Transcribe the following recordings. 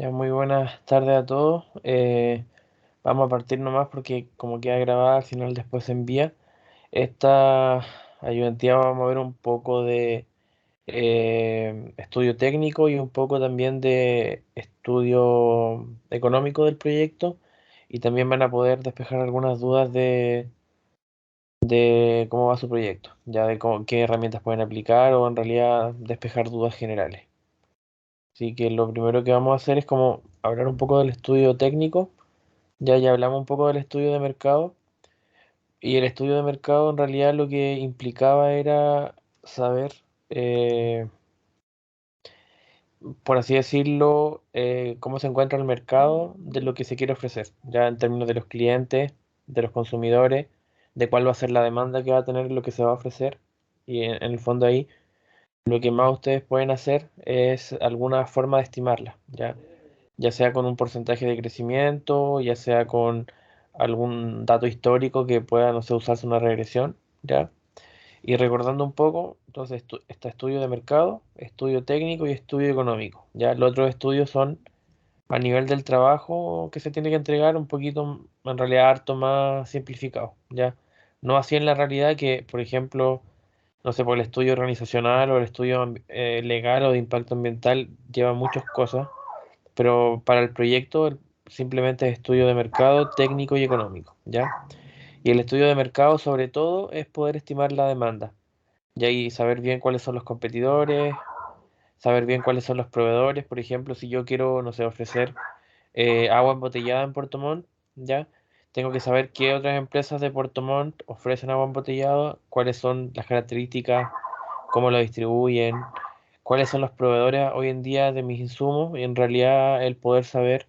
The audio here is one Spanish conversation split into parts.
Ya, muy buenas tardes a todos. Vamos a partir nomás porque como queda grabada, al final después se envía. Esta ayudantía vamos a ver un poco de estudio técnico y un poco también de estudio económico del proyecto. Y también van a poder despejar algunas dudas de cómo va su proyecto, ya de qué herramientas pueden aplicar o en realidad despejar dudas generales. Así que lo primero que vamos a hacer es como hablar un poco del estudio técnico. Ya hablamos un poco del estudio de mercado y el estudio de mercado en realidad lo que implicaba era saber, eh, por así decirlo, cómo se encuentra el mercado de lo que se quiere ofrecer, ya en términos de los clientes, de los consumidores, de cuál va a ser la demanda que va a tener lo que se va a ofrecer. Y en el fondo ahí lo que más ustedes pueden hacer es alguna forma de estimarla, ya sea con un porcentaje de crecimiento, ya sea con algún dato histórico que pueda, no sé, usarse una regresión, ¿ya? Y recordando un poco, entonces está estudio de mercado, estudio técnico y estudio económico, ¿ya? Los otros estudios son a nivel del trabajo que se tiene que entregar un poquito, en realidad, harto más simplificado, ¿ya? No así en la realidad que, por ejemplo, no sé, por el estudio organizacional o el estudio legal o de impacto ambiental lleva muchas cosas, pero para el proyecto simplemente es estudio de mercado técnico y económico, ¿ya? Y el estudio de mercado sobre todo es poder estimar la demanda, y ahí saber bien cuáles son los competidores, saber bien cuáles son los proveedores. Por ejemplo, si yo quiero, no sé, ofrecer agua embotellada en Puerto Montt, ¿ya? Tengo que saber qué otras empresas de Puerto Montt ofrecen agua embotellada, cuáles son las características, cómo lo distribuyen, cuáles son los proveedores hoy en día de mis insumos y en realidad el poder saber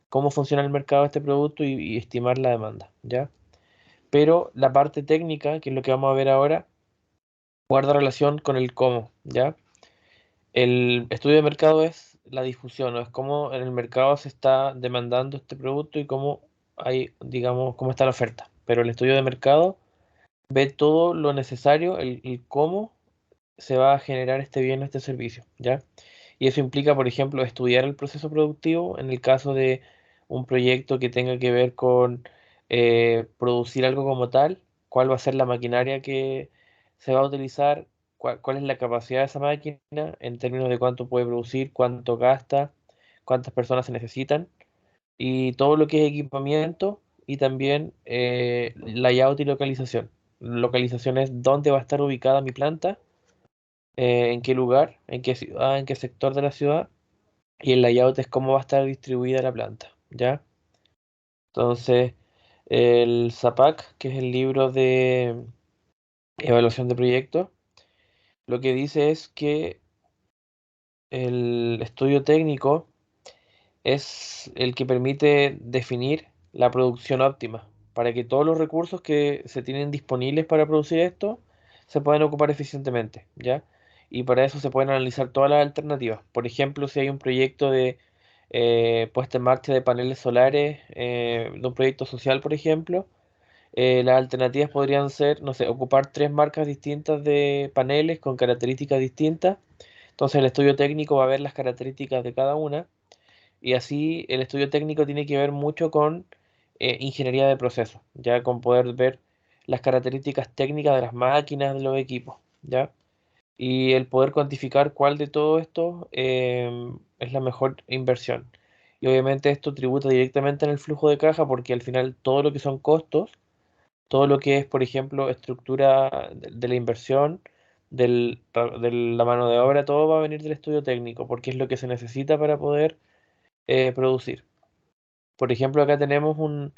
cómo funciona el mercado de este producto y estimar la demanda, ¿ya? Pero la parte técnica, que es lo que vamos a ver ahora, guarda relación con el cómo, ¿ya? El estudio de mercado es la difusión, ¿no? Es cómo en el mercado se está demandando este producto y cómo hay, digamos, cómo está la oferta. Pero el estudio de mercado ve todo lo necesario, el cómo se va a generar este bien o este servicio, ¿ya? Y eso implica, por ejemplo, estudiar el proceso productivo en el caso de un proyecto que tenga que ver con producir algo como tal, cuál va a ser la maquinaria que se va a utilizar, cuál es la capacidad de esa máquina en términos de cuánto puede producir, cuánto gasta, cuántas personas se necesitan, y todo lo que es equipamiento y también layout y localización. Localización es dónde va a estar ubicada mi planta, en qué lugar, en qué ciudad, en qué sector de la ciudad, y el layout es cómo va a estar distribuida la planta, ¿ya? Entonces, el ZAPAC, que es el libro de evaluación de proyectos, lo que dice es que el estudio técnico es el que permite definir la producción óptima para que todos los recursos que se tienen disponibles para producir esto se puedan ocupar eficientemente, ¿ya? Y para eso se pueden analizar todas las alternativas. Por ejemplo, si hay un proyecto de puesta en marcha de paneles solares, de un proyecto social, por ejemplo, las alternativas podrían ser, no sé, ocupar tres marcas distintas de paneles con características distintas. Entonces el estudio técnico va a ver las características de cada una y así el estudio técnico tiene que ver mucho con ingeniería de procesos, ya con poder ver las características técnicas de las máquinas, de los equipos, ¿ya? Y el poder cuantificar cuál de todo esto es la mejor inversión. Y obviamente esto tributa directamente en el flujo de caja porque al final todo lo que son costos, todo lo que es, por ejemplo, estructura de la inversión, de la mano de obra, todo va a venir del estudio técnico porque es lo que se necesita para poder producir. Por ejemplo, acá tenemos un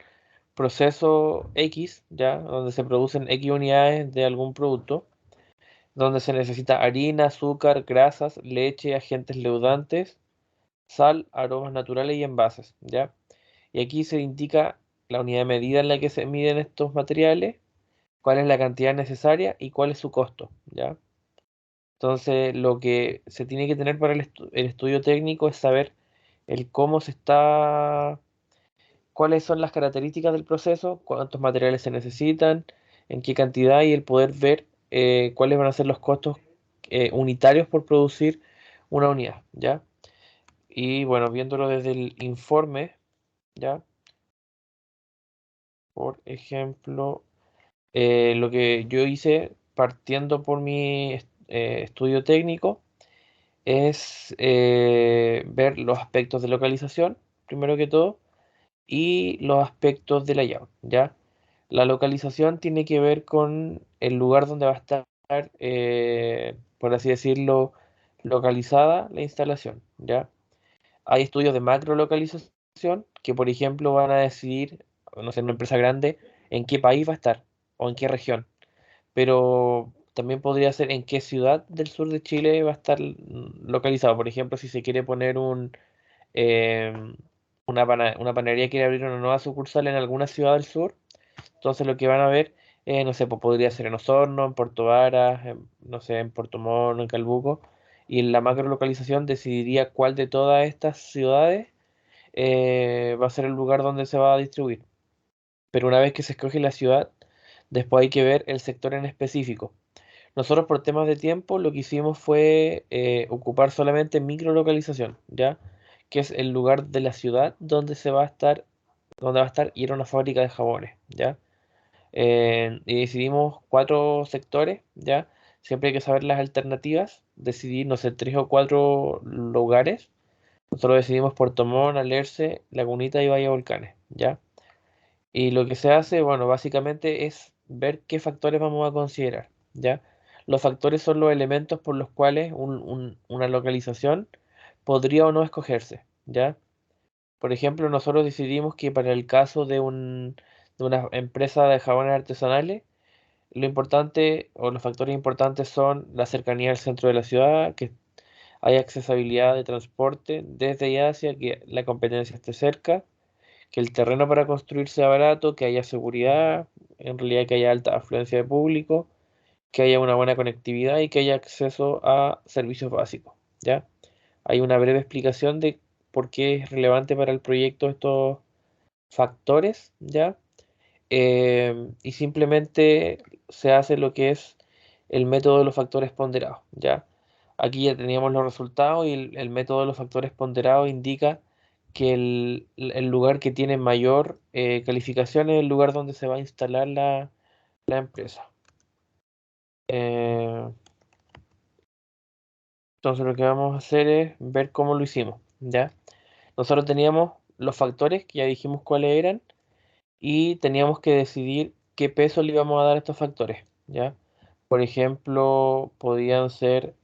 proceso X, ¿ya? Donde se producen X unidades de algún producto, donde se necesita harina, azúcar, grasas, leche, agentes leudantes, sal, aromas naturales y envases, ¿ya? Y aquí se indica la unidad de medida en la que se miden estos materiales, cuál es la cantidad necesaria y cuál es su costo, ¿ya? Entonces, lo que se tiene que tener para el estudio técnico es saber el cómo se está, cuáles son las características del proceso, cuántos materiales se necesitan, en qué cantidad y el poder ver cuáles van a ser los costos unitarios por producir una unidad, ¿ya? Y bueno, viéndolo desde el informe, ¿ya? Por ejemplo, lo que yo hice partiendo por mi estudio técnico es ver los aspectos de localización, primero que todo, y los aspectos de layout, ¿ya? La localización tiene que ver con el lugar donde va a estar, por así decirlo, localizada la instalación, ¿ya? Hay estudios de macro localización que, por ejemplo, van a decidir, no sé, en una empresa grande, en qué país va a estar o en qué región, pero también podría ser en qué ciudad del sur de Chile va a estar localizado. Por ejemplo, si se quiere poner em, una panadería, quiere abrir una nueva sucursal en alguna ciudad del sur, entonces lo que van a ver, no sé, pues podría ser en Osorno, en Puerto Varas, no sé, en Puerto Montt, en Calbuco, y en la macro localización decidiría cuál de todas estas ciudades va a ser el lugar donde se va a distribuir. Pero una vez que se escoge la ciudad, después hay que ver el sector en específico. Nosotros por temas de tiempo lo que hicimos fue ocupar solamente microlocalización, ¿ya? Que es el lugar de la ciudad donde va a estar y era una fábrica de jabones, ¿ya? Y decidimos 4 sectores, ¿ya? Siempre hay que saber las alternativas, decidir, no sé, 3 o 4 lugares. Nosotros decidimos Puerto Montt, Alerce, Lagunita y Valle Volcanes, ¿ya? Y lo que se hace, bueno, básicamente es ver qué factores vamos a considerar, ¿ya? Los factores son los elementos por los cuales una localización podría o no escogerse, ¿ya? Por ejemplo, nosotros decidimos que para el caso de una empresa de jabones artesanales, lo importante o los factores importantes son la cercanía al centro de la ciudad, que haya accesibilidad de transporte desde y hacia, que la competencia esté cerca, que el terreno para construir sea barato, que haya seguridad, en realidad que haya alta afluencia de público, que haya una buena conectividad y que haya acceso a servicios básicos, ¿ya? Hay una breve explicación de por qué es relevante para el proyecto estos factores, ¿ya? Y simplemente se hace lo que es el método de los factores ponderados, ¿ya? Aquí ya teníamos los resultados y el método de los factores ponderados indica que el lugar que tiene mayor calificación es el lugar donde se va a instalar la empresa. Eh, entonces lo que vamos a hacer es ver cómo lo hicimos, ¿ya? Nosotros teníamos los factores, que ya dijimos cuáles eran, y teníamos que decidir qué peso le íbamos a dar a estos factores, ¿ya? Por ejemplo, podían ser,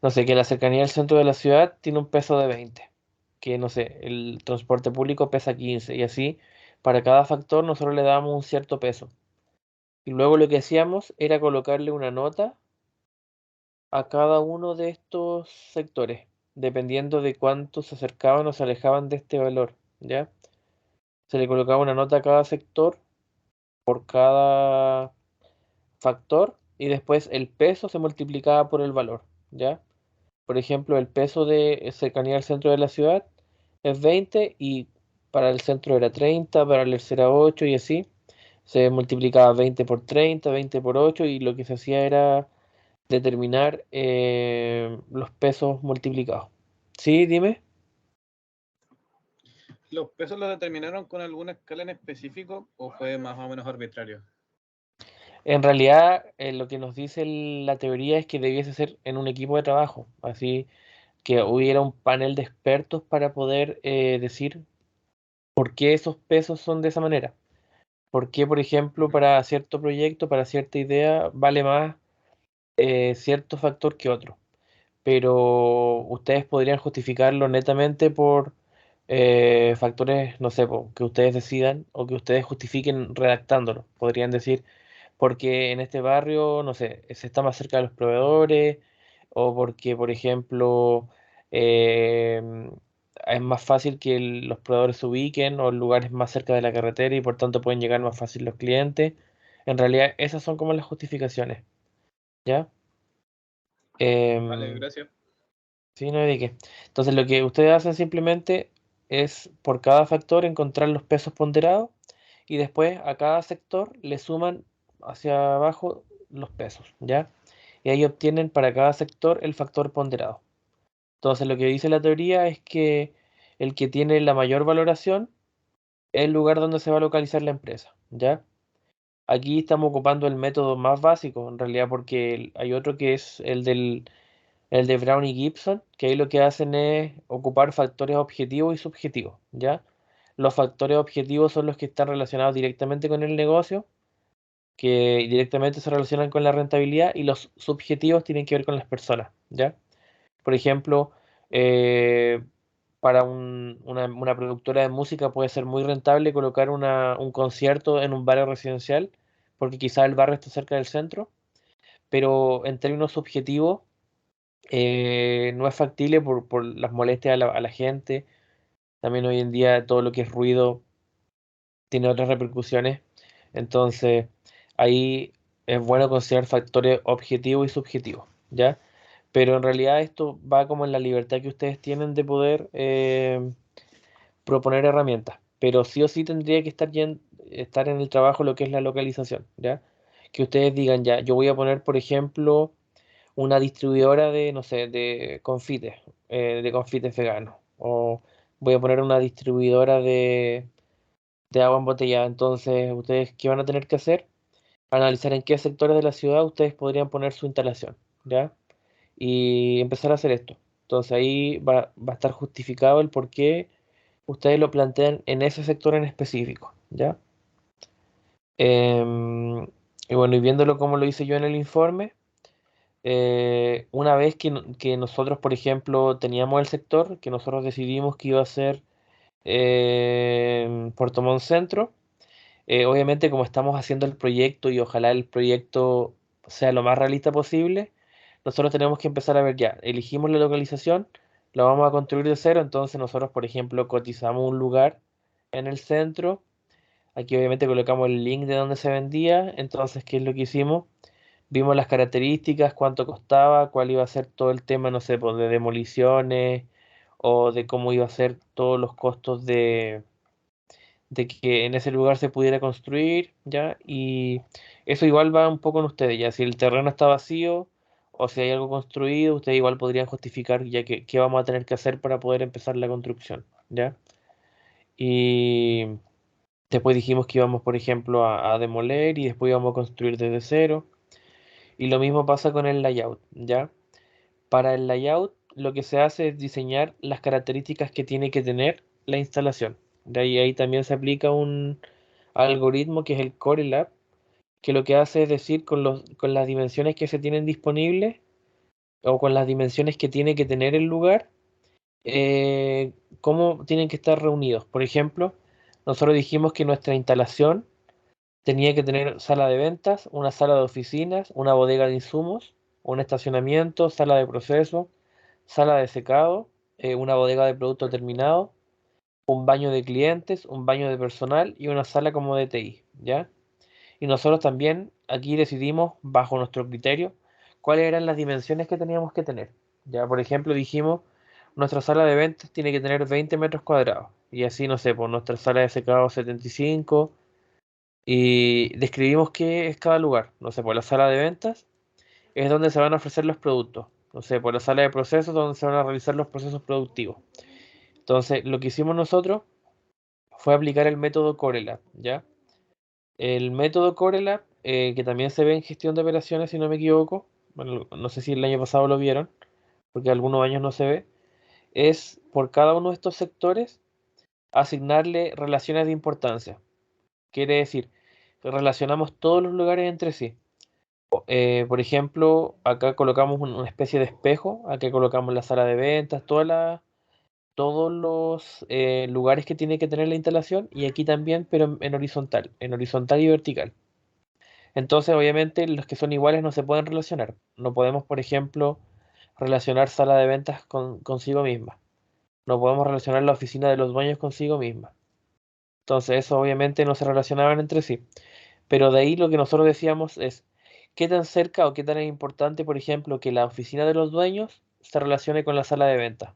no sé, que la cercanía al centro de la ciudad tiene un peso de 20, que no sé, el transporte público pesa 15, y así para cada factor nosotros le dábamos un cierto peso. Y luego lo que hacíamos era colocarle una nota a cada uno de estos sectores, dependiendo de cuánto se acercaban o se alejaban de este valor, ¿ya? Se le colocaba una nota a cada sector por cada factor y después el peso se multiplicaba por el valor, ¿ya? Por ejemplo, el peso de cercanía al centro de la ciudad es 20 y para el centro era 30, para el era 8 y así. Se multiplicaba 20 por 30, 20 por 8 y lo que se hacía era determinar los pesos multiplicados. ¿Sí? Dime. ¿Los pesos los determinaron con alguna escala en específico o fue más o menos arbitrario? En realidad, lo que nos dice la teoría es que debiese ser en un equipo de trabajo, así que hubiera un panel de expertos para poder decir por qué esos pesos son de esa manera. ¿Por qué, por ejemplo, para cierto proyecto, para cierta idea, vale más cierto factor que otro? Pero ustedes podrían justificarlo netamente por factores, no sé, que ustedes decidan o que ustedes justifiquen redactándolo. Podrían decir, porque en este barrio, no sé, se está más cerca de los proveedores, o porque, por ejemplo, eh, es más fácil que los proveedores se ubiquen o lugares más cerca de la carretera y por tanto pueden llegar más fácil los clientes. En realidad, esas son como las justificaciones, ¿ya? Vale, Em, gracias. sí, no hay de qué. Entonces, lo que ustedes hacen simplemente es por cada factor encontrar los pesos ponderados y después a cada sector le suman hacia abajo los pesos, ¿ya? Y ahí obtienen para cada sector el factor ponderado. Entonces lo que dice la teoría es que el que tiene la mayor valoración es el lugar donde se va a localizar la empresa, ¿ya? Aquí estamos ocupando el método más básico, en realidad, porque hay otro que es el de Brown y Gibson, que ahí lo que hacen es ocupar factores objetivos y subjetivos, ¿ya? Los factores objetivos son los que están relacionados directamente con el negocio, que directamente se relacionan con la rentabilidad, y los subjetivos tienen que ver con las personas, ¿ya? Por ejemplo, eh, para una productora de música puede ser muy rentable colocar un concierto en un barrio residencial, porque quizá el barrio está cerca del centro, pero en términos subjetivos no es factible por las molestias a la gente. También hoy en día todo lo que es ruido tiene otras repercusiones. Entonces, ahí es bueno considerar factores objetivos y subjetivos, ¿ya? Pero en realidad esto va como en la libertad que ustedes tienen de poder proponer herramientas. Pero sí o sí tendría que estar en el trabajo lo que es la localización, ¿ya? Que ustedes digan, ya, yo voy a poner, por ejemplo, una distribuidora de, no sé, de confites veganos. O voy a poner una distribuidora de agua embotellada. Entonces, ¿ustedes qué van a tener que hacer? Analizar en qué sectores de la ciudad ustedes podrían poner su instalación, ¿ya? Y empezar a hacer esto. Entonces ahí va a estar justificado el por qué ustedes lo plantean en ese sector en específico, ¿ya? Em, y bueno, y viéndolo como lo hice yo en el informe, una vez que nosotros, por ejemplo, teníamos el sector, que nosotros decidimos que iba a ser Puerto Montt Centro. Obviamente, como estamos haciendo el proyecto y ojalá el proyecto sea lo más realista posible, nosotros tenemos que empezar a ver ya, elegimos la localización, la vamos a construir de cero. Entonces nosotros, por ejemplo, cotizamos un lugar en el centro. Aquí obviamente colocamos el link de donde se vendía. Entonces, ¿qué es lo que hicimos? Vimos las características, cuánto costaba, cuál iba a ser todo el tema, no sé, pues, de demoliciones o de cómo iba a ser todos los costos de que en ese lugar se pudiera construir, ¿ya? Y eso igual va un poco en ustedes, ya. Si el terreno está vacío o si hay algo construido, ustedes igual podrían justificar ya que qué vamos a tener que hacer para poder empezar la construcción, ¿ya? Y después dijimos que íbamos, por ejemplo, a demoler y después íbamos a construir desde cero. Y lo mismo pasa con el layout, ¿ya? Para el layout, lo que se hace es diseñar las características que tiene que tener la instalación. De ahí también se aplica un algoritmo que es el Corelab, que lo que hace es decir con las dimensiones que se tienen disponibles o con las dimensiones que tiene que tener el lugar, cómo tienen que estar reunidos. Por ejemplo, nosotros dijimos que nuestra instalación tenía que tener sala de ventas, una sala de oficinas, una bodega de insumos, un estacionamiento, sala de proceso, sala de secado, una bodega de producto terminado, un baño de clientes, un baño de personal y una sala como de TI, ¿ya? Y nosotros también aquí decidimos, bajo nuestro criterio, cuáles eran las dimensiones que teníamos que tener. Ya, por ejemplo, dijimos, nuestra sala de ventas tiene que tener 20 metros cuadrados. Y así, no sé, por nuestra sala de secado 75. Y describimos qué es cada lugar. No sé, por la sala de ventas es donde se van a ofrecer los productos. No sé, por la sala de procesos donde se van a realizar los procesos productivos. Entonces, lo que hicimos nosotros fue aplicar el método Corelab, ¿ya? El método Corelab, que también se ve en gestión de operaciones, si no me equivoco, bueno, no sé si el año pasado lo vieron, porque algunos años no se ve, es por cada uno de estos sectores asignarle relaciones de importancia. Quiere decir, relacionamos todos los lugares entre sí. Por ejemplo, acá colocamos una especie de espejo, acá colocamos la sala de ventas, todos los lugares que tiene que tener la instalación, y aquí también, pero en horizontal y vertical. Entonces, obviamente, los que son iguales no se pueden relacionar. No podemos, por ejemplo, relacionar sala de ventas consigo misma. No podemos relacionar la oficina de los dueños consigo misma. Entonces, eso obviamente no se relacionaban entre sí. Pero de ahí lo que nosotros decíamos es, ¿qué tan cerca o qué tan importante, por ejemplo, que la oficina de los dueños se relacione con la sala de ventas?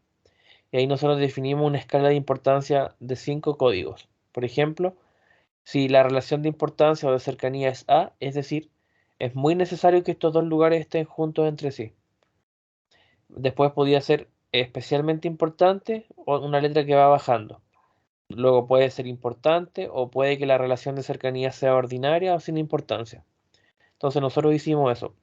Y ahí nosotros definimos una escala de importancia de 5 códigos. Por ejemplo, si la relación de importancia o de cercanía es A, es decir, es muy necesario que estos dos lugares estén juntos entre sí. Después podía ser especialmente importante o una letra que va bajando. Luego puede ser importante o puede que la relación de cercanía sea ordinaria o sin importancia. Entonces nosotros hicimos eso.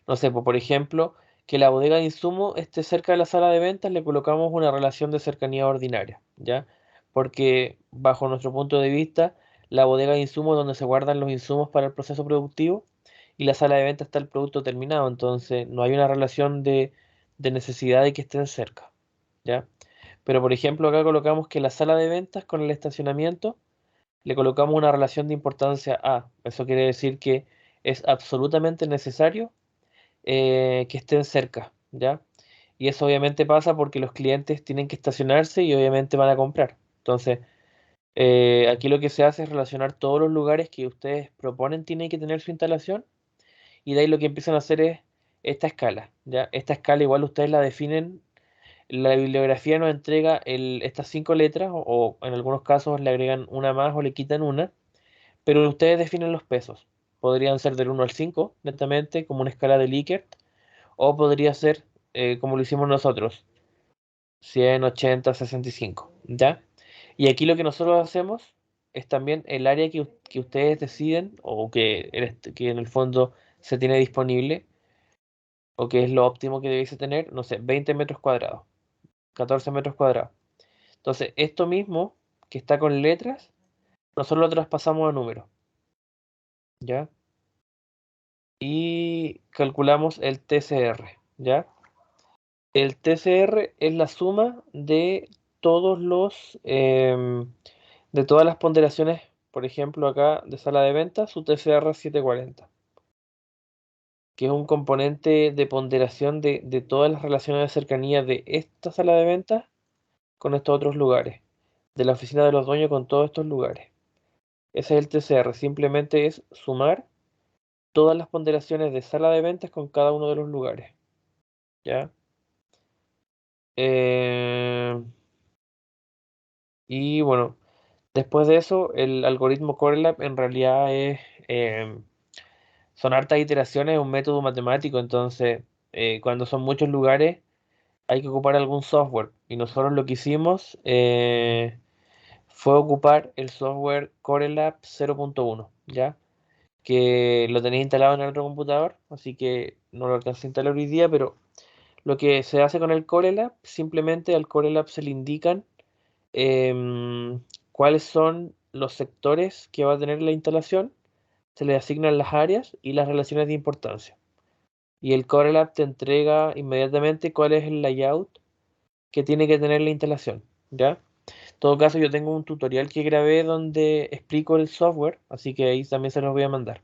No sé, pues, por ejemplo, que la bodega de insumo esté cerca de la sala de ventas, le colocamos una relación de cercanía ordinaria, ¿ya? Porque bajo nuestro punto de vista, la bodega de insumos es donde se guardan los insumos para el proceso productivo y la sala de ventas está el producto terminado, entonces no hay una relación de necesidad de que estén cerca, ¿ya? Pero por ejemplo, acá colocamos que la sala de ventas con el estacionamiento le colocamos una relación de importancia A. Eso quiere decir que es absolutamente necesario que estén cerca, ¿ya? Y eso obviamente pasa porque los clientes tienen que estacionarse y obviamente van a comprar. Entonces, aquí lo que se hace es relacionar todos los lugares que ustedes proponen tienen que tener su instalación y de ahí lo que empiezan a hacer es esta escala, ¿ya? Esta escala igual ustedes la definen, la bibliografía nos entrega estas 5 letras o en algunos casos le agregan una más o le quitan una, pero ustedes definen los pesos. Podrían ser del 1 al 5 netamente, como una escala de Likert, o podría ser como lo hicimos nosotros, 100, 80, 65, ¿ya? Y aquí lo que nosotros hacemos es también el área que ustedes deciden o que en el fondo se tiene disponible o que es lo óptimo que debiese tener, no sé, 20 metros cuadrados, 14 metros cuadrados. Entonces, esto mismo que está con letras, nosotros lo traspasamos a números, ¿ya? Y calculamos el TCR, ¿ya? El TCR es la suma de todos de todas las ponderaciones, por ejemplo, acá de sala de ventas, su TCR 740, que es un componente de ponderación de todas las relaciones de cercanía de esta sala de ventas con estos otros lugares, de la oficina de los dueños con todos estos lugares. Ese es el TCR, simplemente es sumar todas las ponderaciones de sala de ventas con cada uno de los lugares, ¿ya? Eh, y bueno, después de eso, el algoritmo Corelab en realidad son hartas iteraciones, es un método matemático, entonces cuando son muchos lugares hay que ocupar algún software. Y nosotros lo que hicimos fue ocupar el software Corelab 0.1, ¿ya? Que lo tenía instalado en el otro computador, así que no lo alcancé a instalar hoy día, pero lo que se hace con el Corelab, simplemente al Corelab se le indican cuáles son los sectores que va a tener la instalación, se le asignan las áreas y las relaciones de importancia. Y el Corelab te entrega inmediatamente cuál es el layout que tiene que tener la instalación, ¿ya? En todo caso, yo tengo un tutorial que grabé donde explico el software, así que ahí también se los voy a mandar.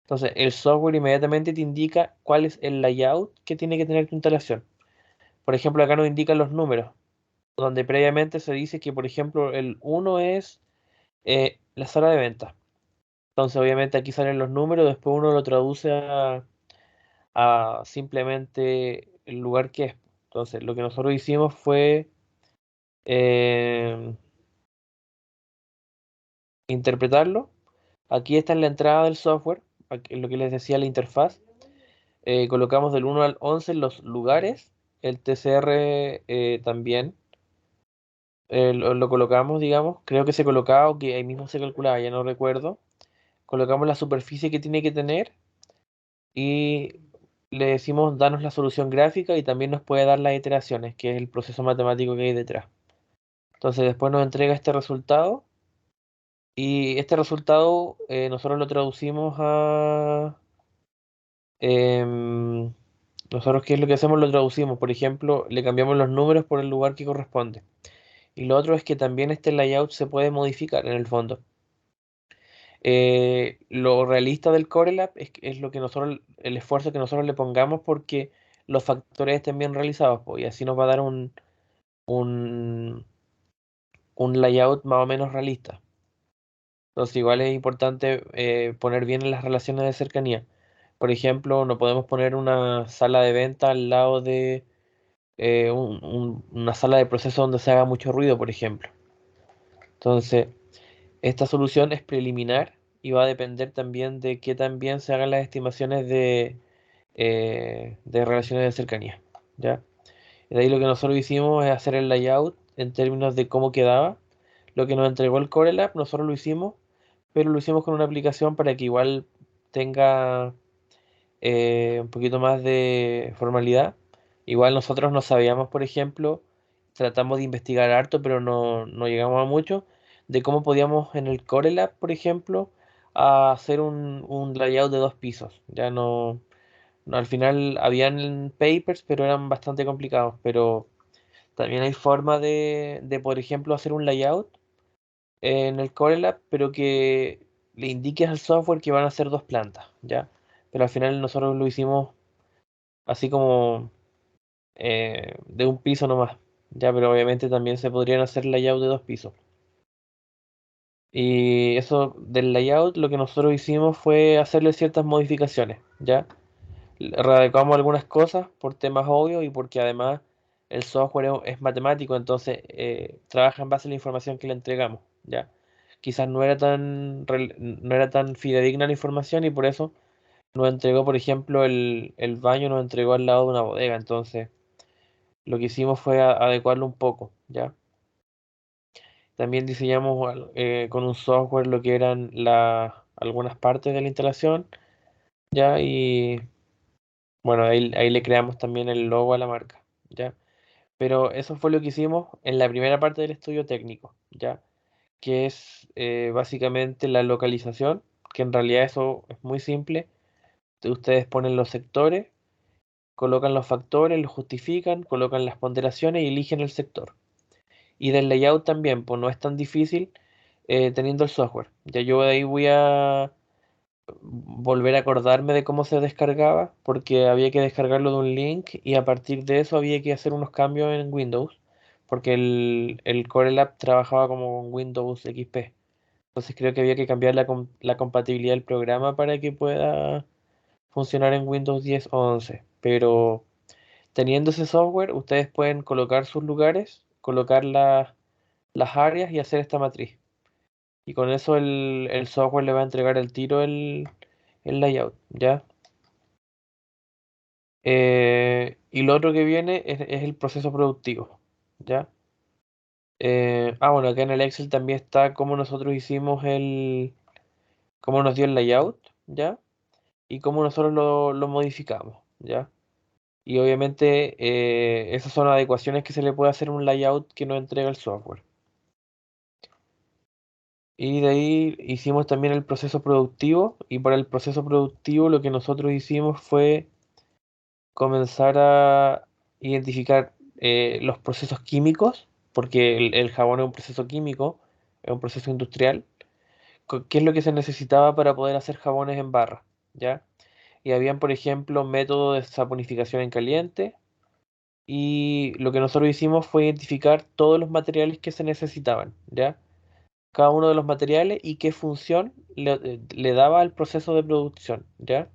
Entonces, el software inmediatamente te indica cuál es el layout que tiene que tener tu instalación. Por ejemplo, acá nos indican los números, donde previamente se dice que, por ejemplo, el 1 es la sala de venta. Entonces, obviamente aquí salen los números, después uno lo traduce a simplemente el lugar que es. Entonces, lo que nosotros hicimos fue eh, interpretarlo. Aquí está en la entrada del software, aquí, lo que les decía la interfaz. Colocamos del 1 al 11 los lugares, el TCR también lo colocamos, digamos. Creo que se colocaba o que ahí mismo se calculaba, ya no recuerdo. Colocamos la superficie que tiene que tener y le decimos danos la solución gráfica y también nos puede dar las iteraciones, que es el proceso matemático que hay detrás. Entonces después nos entrega este resultado y este resultado nosotros lo traducimos a... em, nosotros, ¿qué es lo que hacemos? Lo traducimos. Por ejemplo, le cambiamos los números por el lugar que corresponde. Y lo otro es que también este layout se puede modificar en el fondo. Lo realista del Corelab es lo que nosotros, el esfuerzo que nosotros le pongamos porque los factores estén bien realizados, pues, y así nos va a dar un, un layout más o menos realista. Entonces, igual es importante poner bien las relaciones de cercanía. Por ejemplo, no podemos poner una sala de venta al lado de una sala de proceso donde se haga mucho ruido, por ejemplo. Entonces, esta solución es preliminar y va a depender también de qué tan bien se hagan las estimaciones de relaciones de cercanía, ¿ya? Y de ahí lo que nosotros hicimos es hacer el layout en términos de cómo quedaba. Lo que nos entregó el Corelab, nosotros lo hicimos, pero lo hicimos con una aplicación para que igual tenga un poquito más de formalidad. Igual nosotros no sabíamos, por ejemplo, tratamos de investigar harto, pero no llegamos a mucho, de cómo podíamos en el Corelab, por ejemplo, a hacer un layout de 2 pisos. Ya al final habían papers, pero eran bastante complicados. Pero también hay forma por ejemplo, hacer un layout en el Corelab, pero que le indiques al software que van a ser 2 plantas, ¿ya? Pero al final nosotros lo hicimos así como de un piso nomás, ¿ya? Pero obviamente también se podrían hacer layout de 2 pisos. Y eso del layout, lo que nosotros hicimos fue hacerle ciertas modificaciones, ¿ya? Readecuamos algunas cosas por temas obvios y porque además el software es matemático, entonces trabaja en base a la información que le entregamos, ¿ya? Quizás no era tan fidedigna la información y por eso nos entregó, por ejemplo, el baño nos entregó al lado de una bodega, entonces lo que hicimos fue adecuarlo un poco, ¿ya? También diseñamos con un software lo que eran algunas partes de la instalación, ¿ya? Y bueno, ahí le creamos también el logo a la marca, ¿ya? Pero eso fue lo que hicimos en la primera parte del estudio técnico, ¿ya? Que es básicamente la localización, que en realidad eso es muy simple. Ustedes ponen los sectores, colocan los factores, los justifican, colocan las ponderaciones y eligen el sector. Y del layout también, pues no es tan difícil teniendo el software. Ya yo de ahí voy a volver a acordarme de cómo se descargaba, porque había que descargarlo de un link y a partir de eso había que hacer unos cambios en Windows, porque el Corelab trabajaba como con Windows XP. Entonces creo que había que cambiar la compatibilidad del programa para que pueda funcionar en Windows 10 o 11. Pero teniendo ese software, ustedes pueden colocar sus lugares, colocar las áreas y hacer esta matriz. Y con eso el software le va a entregar al tiro el layout, ¿ya? Y lo otro que viene es el proceso productivo, ¿ya? Bueno, acá en el Excel también está cómo nosotros hicimos cómo nos dio el layout, ¿ya? Y cómo nosotros lo modificamos, ¿ya? Y obviamente esas son adecuaciones que se le puede hacer a un layout que nos entrega el software. Y de ahí hicimos también el proceso productivo y para el proceso productivo lo que nosotros hicimos fue comenzar a identificar los procesos químicos, porque el jabón es un proceso químico, es un proceso industrial, qué es lo que se necesitaba para poder hacer jabones en barra, ¿ya? Y habían, por ejemplo, métodos de saponificación en caliente, y lo que nosotros hicimos fue identificar todos los materiales que se necesitaban, ¿ya? Cada uno de los materiales y qué función le daba al proceso de producción, ¿ya?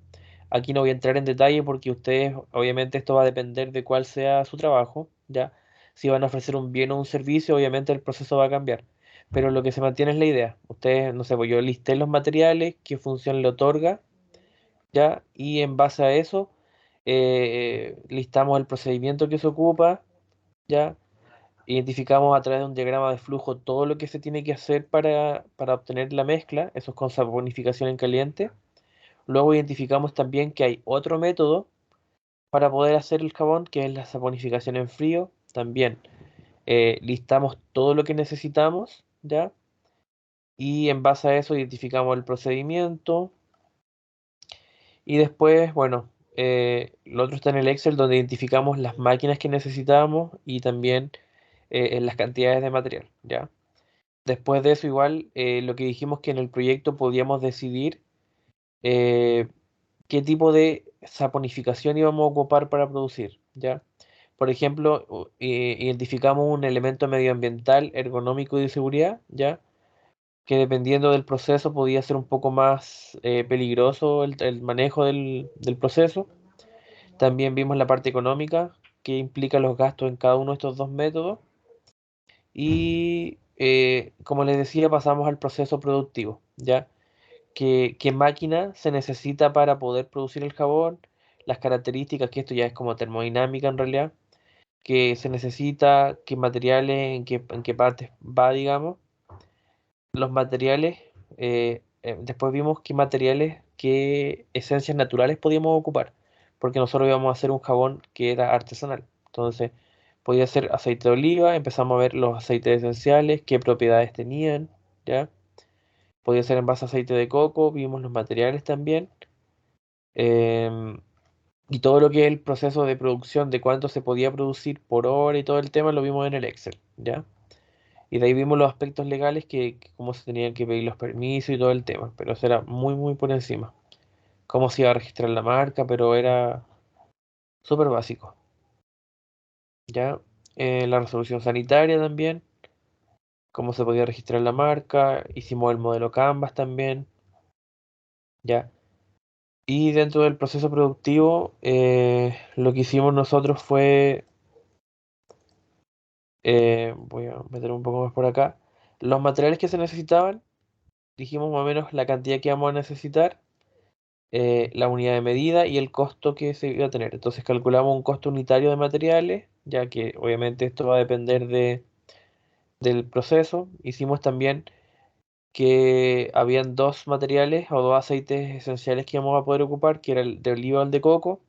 Aquí no voy a entrar en detalle porque ustedes, obviamente esto va a depender de cuál sea su trabajo, ¿ya? Si van a ofrecer un bien o un servicio, obviamente el proceso va a cambiar. Pero lo que se mantiene es la idea. Ustedes, no sé, pues yo listé los materiales, qué función le otorga, ¿ya? Y en base a eso, listamos el procedimiento que se ocupa, ¿ya? Identificamos a través de un diagrama de flujo todo lo que se tiene que hacer para obtener la mezcla, eso es con saponificación en caliente. Luego identificamos también que hay otro método para poder hacer el jabón, que es la saponificación en frío. También listamos todo lo que necesitamos, ¿ya? Y en base a eso identificamos el procedimiento. Y después, bueno, lo otro está en el Excel donde identificamos las máquinas que necesitamos y también en las cantidades de material, ¿ya? Después de eso, igual, lo que dijimos que en el proyecto podíamos decidir eh, qué tipo de saponificación íbamos a ocupar para producir, ¿ya? Por ejemplo, identificamos un elemento medioambiental, ergonómico y de seguridad, ¿ya? Que dependiendo del proceso podía ser un poco más peligroso el manejo del proceso. También vimos la parte económica, que implica los gastos en cada uno de estos dos métodos. Y como les decía, pasamos al proceso productivo, ¿ya? ¿Qué máquina se necesita para poder producir el jabón? Las características, que esto ya es como termodinámica en realidad. qué se necesita, qué materiales, en qué partes va, digamos. Los materiales, después vimos qué materiales, qué esencias naturales podíamos ocupar, porque nosotros íbamos a hacer un jabón que era artesanal. Entonces, podía ser aceite de oliva, empezamos a ver los aceites esenciales, qué propiedades tenían, ¿ya? Podía ser en base a aceite de coco, vimos los materiales también, em, y todo lo que es el proceso de producción, de cuánto se podía producir por hora y todo el tema, lo vimos en el Excel, ¿ya? Y de ahí vimos los aspectos legales que cómo se tenían que pedir los permisos y todo el tema, pero eso era muy, muy por encima. Cómo se iba a registrar la marca, pero era súper básico, ¿ya? La resolución sanitaria también, cómo se podía registrar la marca, hicimos el modelo Canvas también, ¿ya? Y dentro del proceso productivo, lo que hicimos nosotros fue, voy a meter un poco más por acá, los materiales que se necesitaban, dijimos más o menos la cantidad que íbamos a necesitar, la unidad de medida y el costo que se iba a tener. Entonces calculamos un costo unitario de materiales, ya que obviamente esto va a depender del proceso. Hicimos también que habían dos materiales o dos aceites esenciales que íbamos a poder ocupar, que era el de oliva o el de coco.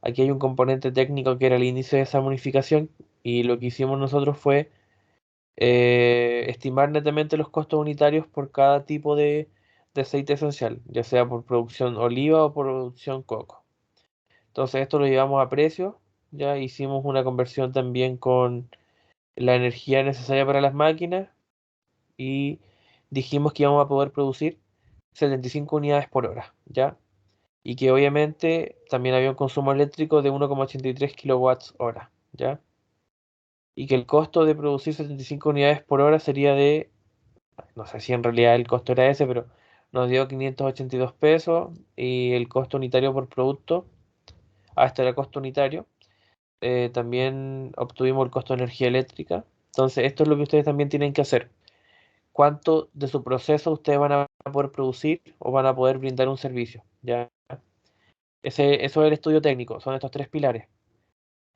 Aquí hay un componente técnico que era el índice de samonificación y lo que hicimos nosotros fue estimar netamente los costos unitarios por cada tipo de aceite esencial, ya sea por producción oliva o por producción coco. Entonces esto lo llevamos a precio, ya hicimos una conversión también con la energía necesaria para las máquinas y dijimos que íbamos a poder producir 75 unidades por hora, ¿ya? Y que obviamente también había un consumo eléctrico de 1,83 kilowatts hora, ¿ya? Y que el costo de producir 75 unidades por hora sería de, no sé si en realidad el costo era ese, pero nos dio 582 pesos y el costo unitario por producto, hasta era costo unitario, también obtuvimos el costo de energía eléctrica. Entonces, esto es lo que ustedes también tienen que hacer. ¿Cuánto de su proceso ustedes van a poder producir o van a poder brindar un servicio? ¿Ya? Eso es el estudio técnico, son estos tres pilares.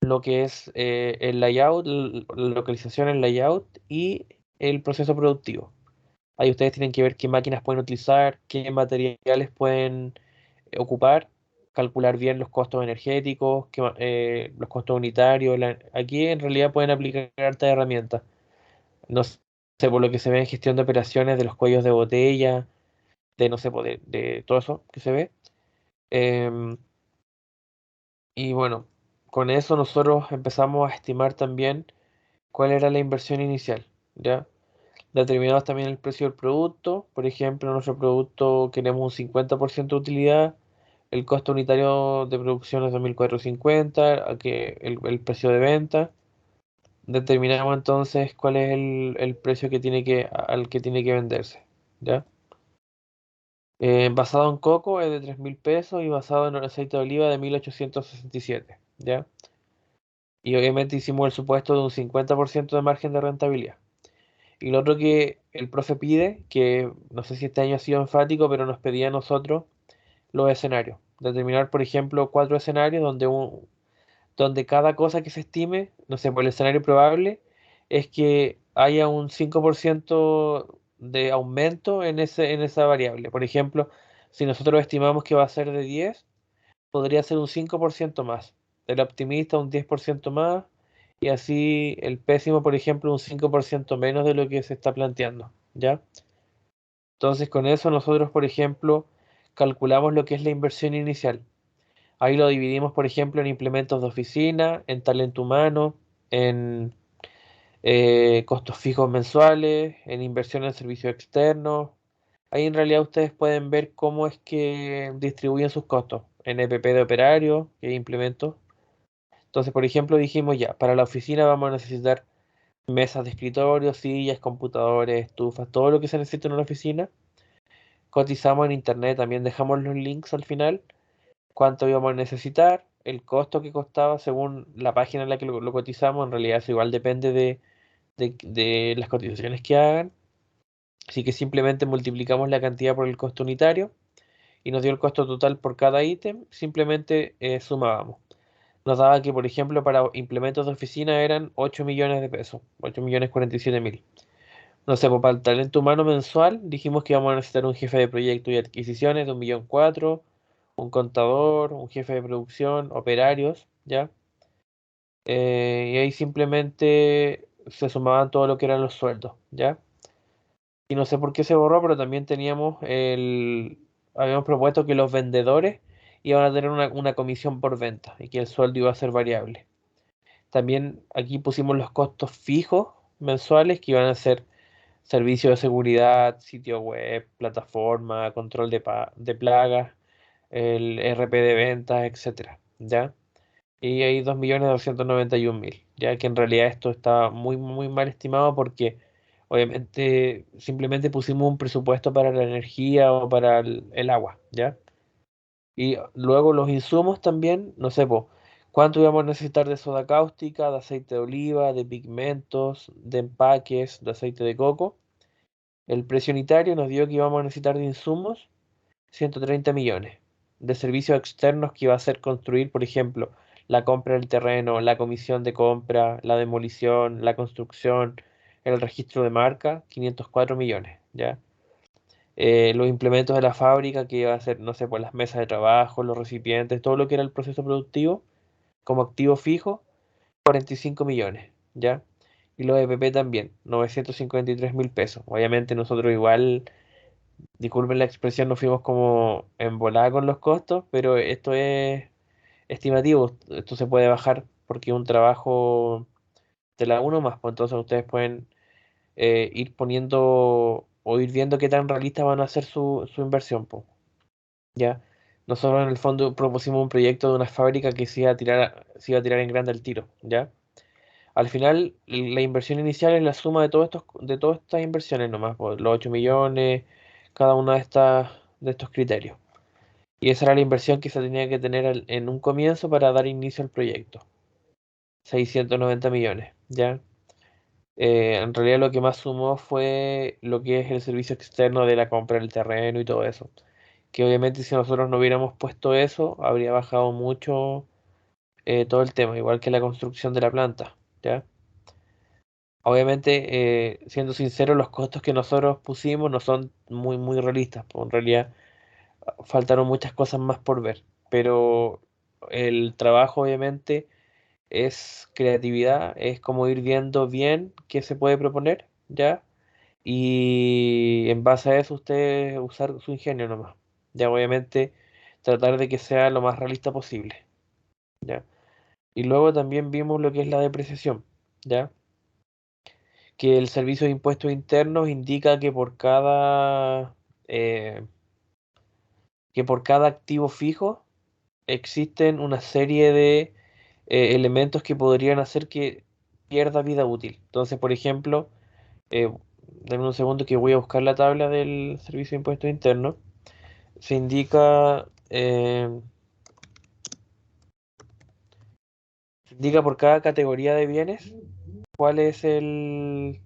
Lo que es el layout, la localización, el layout y el proceso productivo. Ahí ustedes tienen que ver qué máquinas pueden utilizar, qué materiales pueden ocupar, calcular bien los costos energéticos, los costos unitarios. Aquí en realidad pueden aplicar hartas herramientas. No sé, por lo que se ve en gestión de operaciones, de los cuellos de botella, de no sé, de todo eso que se ve. Em, y bueno, con eso nosotros empezamos a estimar también cuál era la inversión inicial, ¿ya? Determinamos también el precio del producto. Por ejemplo, nuestro producto queremos un 50% de utilidad. El costo unitario de producción es 2.450, el precio de venta. Determinamos entonces cuál es el precio que al que tiene que venderse, ¿ya? Basado en coco es de 3.000 pesos y basado en el aceite de oliva de 1.867, ¿ya? Y obviamente hicimos el supuesto de un 50% de margen de rentabilidad. Y lo otro que el profe pide, que no sé si este año ha sido enfático, pero nos pedía a nosotros los escenarios. Determinar, por ejemplo, 4 escenarios donde cada cosa que se estime, no sé, por el escenario probable, es que haya un 5% de aumento en esa variable. Por ejemplo, si nosotros estimamos que va a ser de 10, podría ser un 5% más. El optimista un 10% más y así el pésimo, por ejemplo, un 5% menos de lo que se está planteando, ¿ya? Entonces con eso nosotros, por ejemplo, calculamos lo que es la inversión inicial. Ahí lo dividimos, por ejemplo, en implementos de oficina, en talento humano, en costos fijos mensuales, en inversión en servicios externos. Ahí en realidad ustedes pueden ver cómo es que distribuyen sus costos en EPP de operario, que implementos. Entonces, por ejemplo, dijimos ya, para la oficina vamos a necesitar mesas de escritorio, sillas, computadores, estufas, todo lo que se necesita en una oficina. Cotizamos en internet, también dejamos los links al final, cuánto íbamos a necesitar, el costo que costaba según la página en la que lo cotizamos, en realidad eso igual depende de las cotizaciones que hagan. Así que simplemente multiplicamos la cantidad por el costo unitario y nos dio el costo total por cada ítem, simplemente sumábamos. nos daba que, por ejemplo, para implementos de oficina eran 8 millones de pesos, 8.047.000. No sé, pues para el talento humano mensual dijimos que íbamos a necesitar un jefe de proyecto y adquisiciones de 1.400.000, un contador, un jefe de producción, operarios, ¿ya? Y ahí simplemente se sumaban todo lo que eran los sueldos, ¿ya? Y no sé por qué se borró, pero también habíamos propuesto que los vendedores iban a tener una comisión por venta y que el sueldo iba a ser variable. También aquí pusimos los costos fijos mensuales que iban a ser servicio de seguridad, sitio web, plataforma, control de plagas, el RP de ventas, etcétera, ¿ya? Y hay 2.291.000, ya que en realidad esto está muy, muy mal estimado porque obviamente simplemente pusimos un presupuesto para la energía o para el agua, ¿ya? Y luego los insumos también, no sé, po, cuánto íbamos a necesitar de soda cáustica, de aceite de oliva, de pigmentos, de empaques, de aceite de coco. El precio unitario nos dio que íbamos a necesitar de insumos 130 millones. De servicios externos que iba a ser construir, por ejemplo, la compra del terreno, la comisión de compra, la demolición, la construcción, el registro de marca, 504 millones, ¿ya? Los implementos de la fábrica que iba a ser, no sé, pues las mesas de trabajo, los recipientes, todo lo que era el proceso productivo como activo fijo, 45 millones, ¿ya? Y los EPP también, 953.000 pesos. Obviamente nosotros igual, disculpen la expresión, nos fuimos como en volada con los costos, pero esto es estimativo, esto se puede bajar porque es un trabajo de la uno más, pues entonces ustedes pueden ir poniendo o ir viendo qué tan realistas van a ser su inversión, pues, ¿ya? Nosotros en el fondo propusimos un proyecto de una fábrica que se iba a tirar en grande al tiro, ¿ya? Al final, la inversión inicial es la suma de todas estas inversiones nomás, pues, los 8 millones, cada una de estos criterios. Y esa era la inversión que se tenía que tener en un comienzo para dar inicio al proyecto. 690 millones, ¿ya? En realidad lo que más sumó fue lo que es el servicio externo de la compra del terreno y todo eso. Que obviamente si nosotros no hubiéramos puesto eso, habría bajado mucho todo el tema, igual que la construcción de la planta, ¿ya? Obviamente, siendo sincero, los costos que nosotros pusimos no son muy, muy realistas, pues en realidad faltaron muchas cosas más por ver, pero el trabajo obviamente es creatividad, es como ir viendo bien qué se puede proponer, ¿ya? Y en base a eso usted usar su ingenio nomás, ya obviamente tratar de que sea lo más realista posible, ¿ya? Y luego también vimos lo que es la depreciación, ¿ya? Que el Servicio de Impuestos Internos indica eh, que por cada activo fijo existen una serie de elementos que podrían hacer que pierda vida útil. Entonces, por ejemplo, eh, denme un segundo que voy a buscar la tabla del Servicio de Impuestos Internos. Se indica por cada categoría de bienes cuál es eh,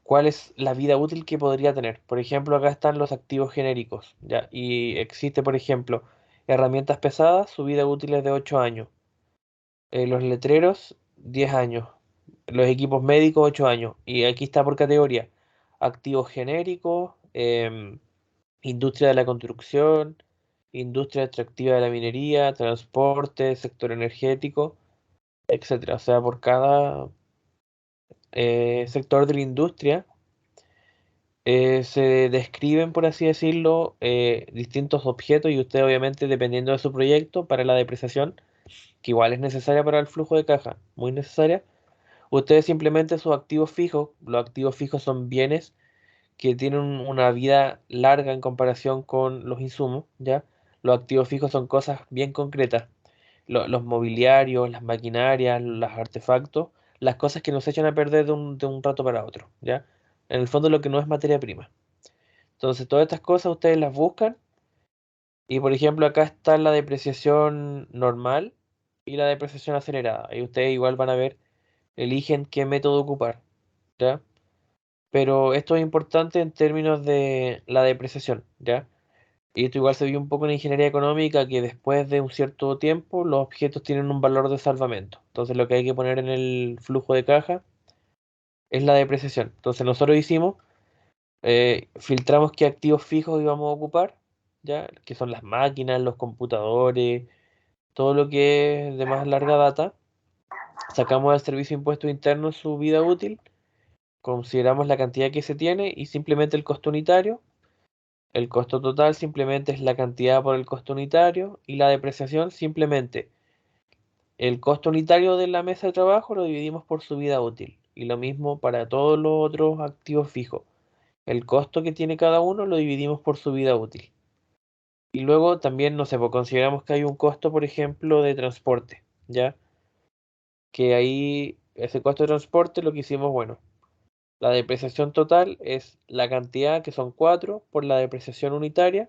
cuál es la vida útil que podría tener. Por ejemplo, acá están los activos genéricos, ¿ya? Y existe, por ejemplo, herramientas pesadas, su vida útil es de 8 años. Los letreros, 10 años. Los equipos médicos, 8 años. Y aquí está por categoría. Activos genéricos, industria de la construcción, industria extractiva de la minería, transporte, sector energético, etcétera. O sea, por cada sector de la industria se describen, por así decirlo, distintos objetos y usted obviamente, dependiendo de su proyecto, para la depreciación, que igual es necesaria para el flujo de caja, muy necesaria, usted simplemente sus activos fijos, los activos fijos son bienes que tienen una vida larga en comparación con los insumos, ¿ya? Los activos fijos son cosas bien concretas, los mobiliarios, las maquinarias, los artefactos, las cosas que nos echan a perder de un rato para otro, ¿ya? En el fondo lo que no es materia prima. Entonces, todas estas cosas ustedes las buscan y, por ejemplo, acá está la depreciación normal y la depreciación acelerada. Y ustedes igual van a ver, eligen qué método ocupar, ¿ya? Pero esto es importante en términos de la depreciación, ¿ya? Y esto igual se vio un poco en ingeniería económica, que después de un cierto tiempo los objetos tienen un valor de salvamento. Entonces lo que hay que poner en el flujo de caja es la depreciación. Entonces nosotros hicimos, filtramos qué activos fijos íbamos a ocupar, ¿ya? Que son las máquinas, los computadores, todo lo que es de más larga data. Sacamos al servicio de impuestos internos su vida útil, consideramos la cantidad que se tiene y simplemente el costo unitario. El costo total simplemente es la cantidad por el costo unitario y la depreciación simplemente el costo unitario de la mesa de trabajo lo dividimos por su vida útil. Y lo mismo para todos los otros activos fijos. El costo que tiene cada uno lo dividimos por su vida útil. Y luego también, no sé, pues consideramos que hay un costo, por ejemplo, de transporte, ¿ya? Que ahí ese costo de transporte lo que hicimos, bueno, la depreciación total es la cantidad, que son 4, por la depreciación unitaria,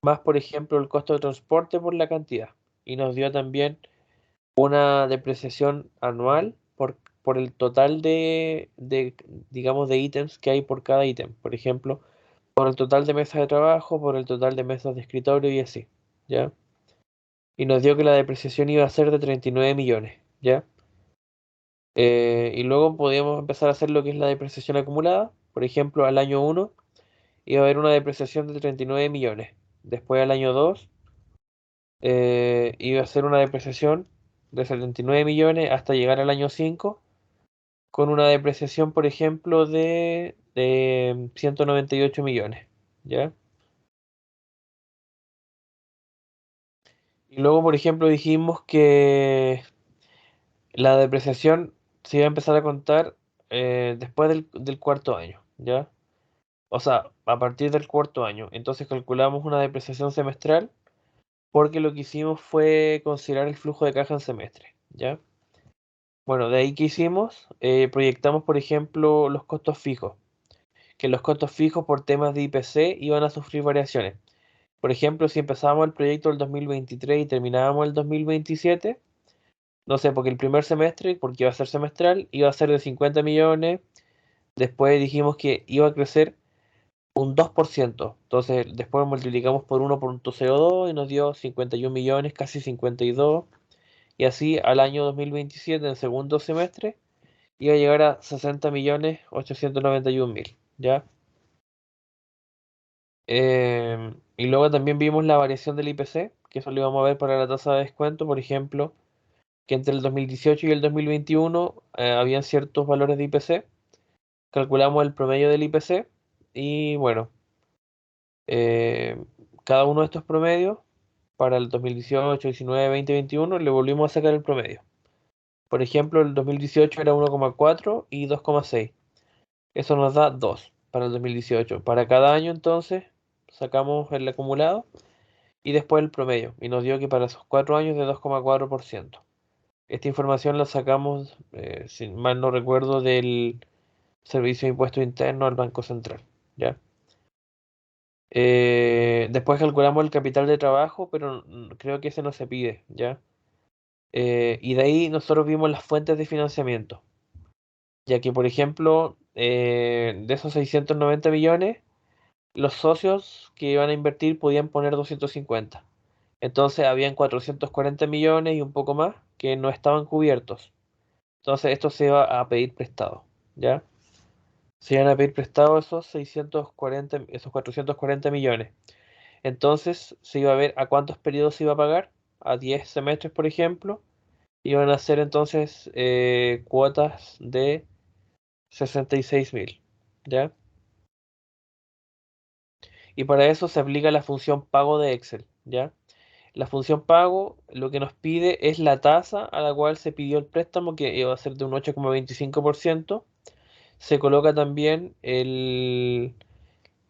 más, por ejemplo, el costo de transporte por la cantidad. Y nos dio también una depreciación anual por el total digamos, de ítems que hay por cada ítem. Por ejemplo, por el total de mesas de trabajo, por el total de mesas de escritorio y así, ¿ya? Y nos dio que la depreciación iba a ser de 39 millones, ¿ya? Y luego podíamos empezar a hacer lo que es la depreciación acumulada. Por ejemplo, al año 1 iba a haber una depreciación de 39 millones. Después al año 2 iba a ser una depreciación de 79 millones hasta llegar al año 5 con una depreciación, por ejemplo, de 198 millones, ¿ya? Y luego, por ejemplo, dijimos que la depreciación se iba a empezar a contar después del cuarto año, ¿ya? O sea, a partir del cuarto año. Entonces calculamos una depreciación semestral porque lo que hicimos fue considerar el flujo de caja en semestre, ¿ya? Bueno, de ahí que hicimos, proyectamos, por ejemplo, los costos fijos, que los costos fijos por temas de IPC iban a sufrir variaciones. Por ejemplo, si empezábamos el proyecto el 2023 y terminábamos el 2027, no sé, porque el primer semestre, porque iba a ser semestral, iba a ser de 50 millones, después dijimos que iba a crecer un 2%, entonces después multiplicamos por 1.02 y nos dio 51 millones, casi 52, y así al año 2027, en el segundo semestre, iba a llegar a 60 millones 891 mil, ¿ya? Y luego también vimos la variación del IPC, que eso lo íbamos a ver para la tasa de descuento, por ejemplo, que entre el 2018 y el 2021 habían ciertos valores de IPC, calculamos el promedio del IPC y bueno, eh, cada uno de estos promedios para el 2018, 19, 20, 21 le volvimos a sacar el promedio. Por ejemplo, el 2018 era 1,4 y 2,6. Eso nos da 2 para el 2018. Para cada año entonces sacamos el acumulado y después el promedio. Y nos dio que para esos 4 años de 2,4%. Esta información la sacamos, si mal no recuerdo, del Servicio de Impuestos Internos al Banco Central, ¿ya? Después calculamos el capital de trabajo, pero creo que ese no se pide, ¿ya? Y de ahí nosotros vimos las fuentes de financiamiento, ya que, por ejemplo, de esos 690 millones, los socios que iban a invertir podían poner 250. Entonces habían 440 millones y un poco más que no estaban cubiertos. Entonces esto se iba a pedir prestado, ¿ya? Se iban a pedir prestado esos 640, esos 440 millones. Entonces se iba a ver a cuántos periodos se iba a pagar, a 10 semestres, por ejemplo. Iban a ser entonces cuotas de 66 mil, ¿ya? Y para eso se aplica la función pago de Excel, ¿ya? La función pago lo que nos pide es la tasa a la cual se pidió el préstamo, que iba a ser de un 8,25%. Se coloca también el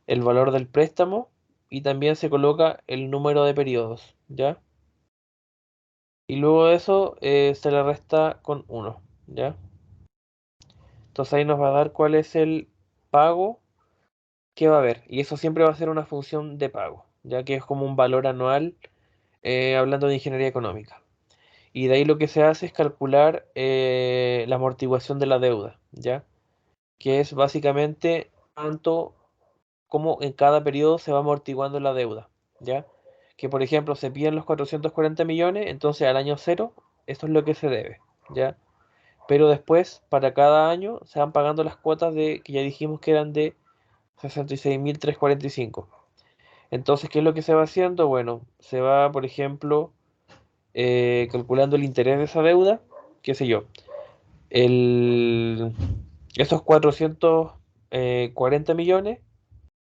valor del préstamo y también se coloca el número de periodos, ¿ya? Y luego de eso se le resta con 1, ¿ya? Entonces ahí nos va a dar cuál es el pago que va a haber. Y eso siempre va a ser una función de pago, ya que es como un valor anual, hablando de ingeniería económica. Y de ahí lo que se hace es calcular la amortiguación de la deuda, ¿ya? Que es básicamente tanto como en cada periodo se va amortiguando la deuda. ¿ya? Que por ejemplo se piden los 440 millones, entonces al año cero, esto es lo que se debe, ¿ya? Pero después, para cada año, se van pagando las cuotas de, que ya dijimos que eran de 66.345. Entonces, ¿qué es lo que se va haciendo? Bueno, se va, por ejemplo, calculando el interés de esa deuda, qué sé yo, el, esos 440 millones,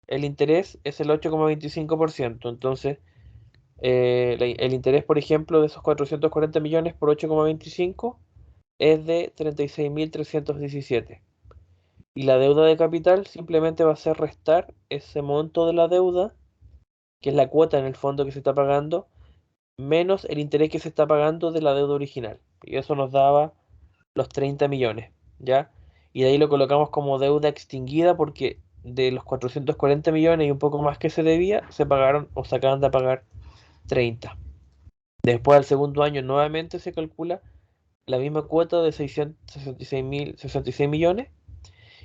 el interés es el 8,25%. Entonces, el interés, por ejemplo, de esos 440 millones por 8,25 es de 36.317. Y la deuda de capital simplemente va a ser restar ese monto de la deuda, que es la cuota en el fondo que se está pagando, menos el interés que se está pagando de la deuda original. Y eso nos daba los 30 millones, ¿ya? Y de ahí lo colocamos como deuda extinguida porque de los 440 millones y un poco más que se debía, se pagaron o se acaban de pagar 30. Después al segundo año nuevamente se calcula la misma cuota de 66 millones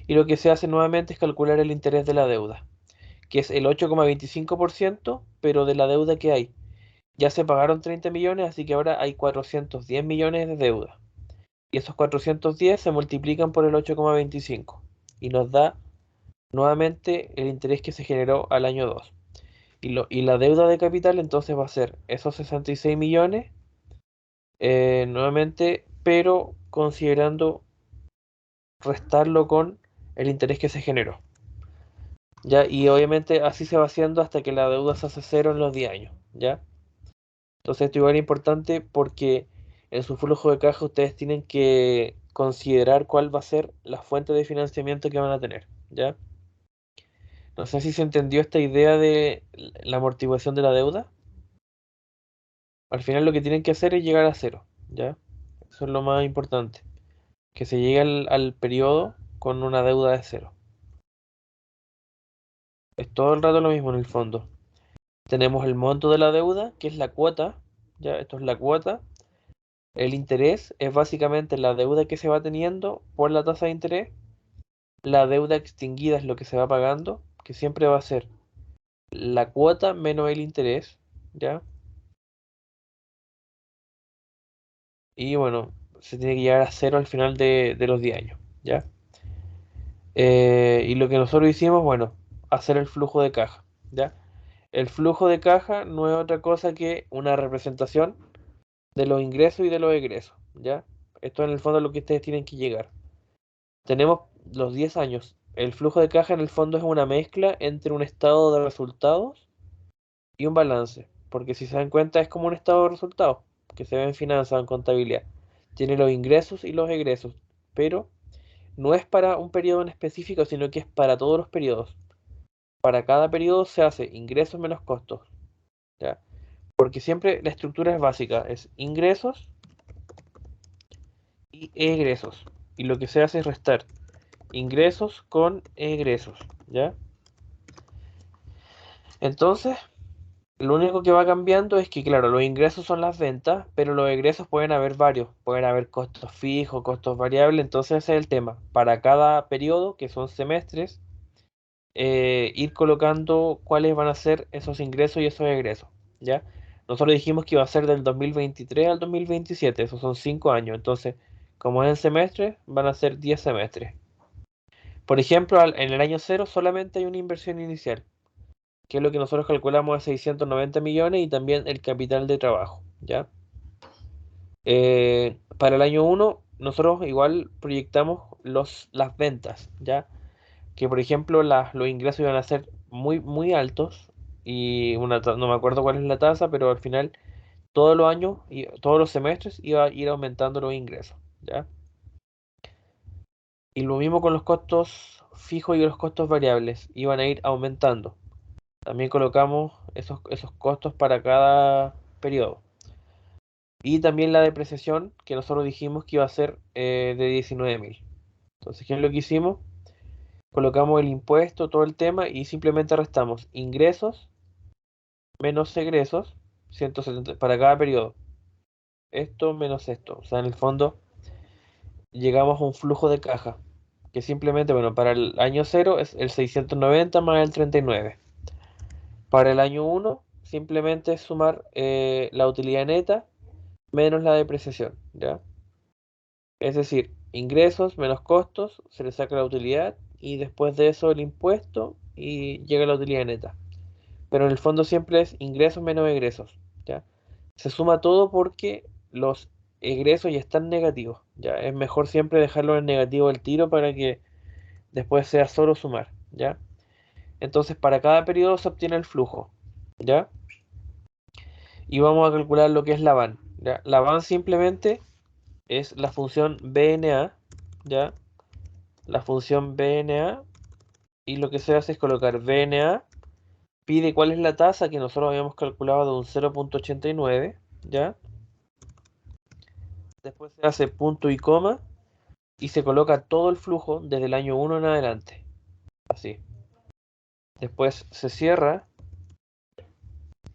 y lo que se hace nuevamente es calcular el interés de la deuda, que es el 8,25%, pero de la deuda que hay. Ya se pagaron 30 millones, así que ahora hay 410 millones de deuda. Y esos 410 se multiplican por el 8,25 y nos da nuevamente el interés que se generó al año 2. Y la deuda de capital entonces va a ser esos 66 millones nuevamente, pero considerando restarlo con el interés que se generó. ¿Ya? Y obviamente así se va haciendo hasta que la deuda se hace cero en los 10 años, ¿ya? Entonces esto igual es importante porque en su flujo de caja ustedes tienen que considerar cuál va a ser la fuente de financiamiento que van a tener, ¿ya? No sé si se entendió esta idea de la amortiguación de la deuda. Al final lo que tienen que hacer es llegar a cero, ¿ya? Eso es lo más importante, que se llegue al periodo con una deuda de cero. Es todo el rato lo mismo en el fondo. Tenemos el monto de la deuda, que es la cuota, ¿ya? Esto es la cuota. El interés es básicamente la deuda que se va teniendo por la tasa de interés. La deuda extinguida es lo que se va pagando, que siempre va a ser la cuota menos el interés, ¿ya? Y bueno, se tiene que llegar a cero al final de los 10 años, ¿ya? Y lo que nosotros hicimos, bueno, hacer el flujo de caja, ¿ya? El flujo de caja no es otra cosa que una representación de los ingresos y de los egresos, ¿ya? Esto en el fondo es lo que ustedes tienen que llegar. Tenemos los 10 años. El flujo de caja en el fondo es una mezcla entre un estado de resultados y un balance, porque si se dan cuenta es como un estado de resultados que se ve en finanzas, en contabilidad. Tiene los ingresos y los egresos, pero no es para un periodo en específico, sino que es para todos los periodos. Para cada periodo se hace ingresos menos costos, ¿ya? Porque siempre la estructura es básica, es ingresos y egresos. Y lo que se hace es restar ingresos con egresos, ¿ya? Entonces, lo único que va cambiando es que, claro, los ingresos son las ventas, pero los egresos pueden haber varios, pueden haber costos fijos, costos variables, entonces ese es el tema. Para cada periodo, que son semestres, ir colocando cuáles van a ser esos ingresos y esos egresos, ¿ya? Nosotros dijimos que iba a ser del 2023 al 2027, esos son 5 años, entonces, como es en semestres, van a ser 10 semestres. Por ejemplo, en el año cero solamente hay una inversión inicial, que es lo que nosotros calculamos a 690 millones y también el capital de trabajo, ¿ya? Para el año uno nosotros igual proyectamos las ventas, ¿ya? Que por ejemplo los ingresos iban a ser muy, muy altos y no me acuerdo cuál es la tasa, pero al final todos los años y todos los semestres iba a ir aumentando los ingresos, ¿ya? Y lo mismo con los costos fijos y los costos variables, iban a ir aumentando. También colocamos esos costos para cada periodo. Y también la depreciación, que nosotros dijimos que iba a ser de 19.000. Entonces, ¿qué es lo que hicimos? Colocamos el impuesto, todo el tema, y simplemente restamos ingresos menos egresos, 170 para cada periodo. Esto menos esto. O sea, en el fondo llegamos a un flujo de caja, que simplemente, bueno, para el año cero es el 690 más el 39. Para el año uno simplemente es sumar la utilidad neta menos la depreciación, ¿ya? Es decir, ingresos menos costos, se le saca la utilidad y después de eso el impuesto y llega la utilidad neta. Pero en el fondo siempre es ingresos menos egresos, ¿ya? Se suma todo porque los egresos ya están negativos, ¿ya? Es mejor siempre dejarlo en negativo el tiro para que después sea solo sumar, ¿ya? Entonces para cada periodo se obtiene el flujo, ¿ya? Y vamos a calcular lo que es la van, ¿ya? La van simplemente es la función BNA, ¿ya? La función BNA, y lo que se hace es colocar BNA, pide cuál es la tasa que nosotros habíamos calculado de un 0.89, ¿ya? Después se hace punto y coma y se coloca todo el flujo desde el año 1 en adelante, así. Después se cierra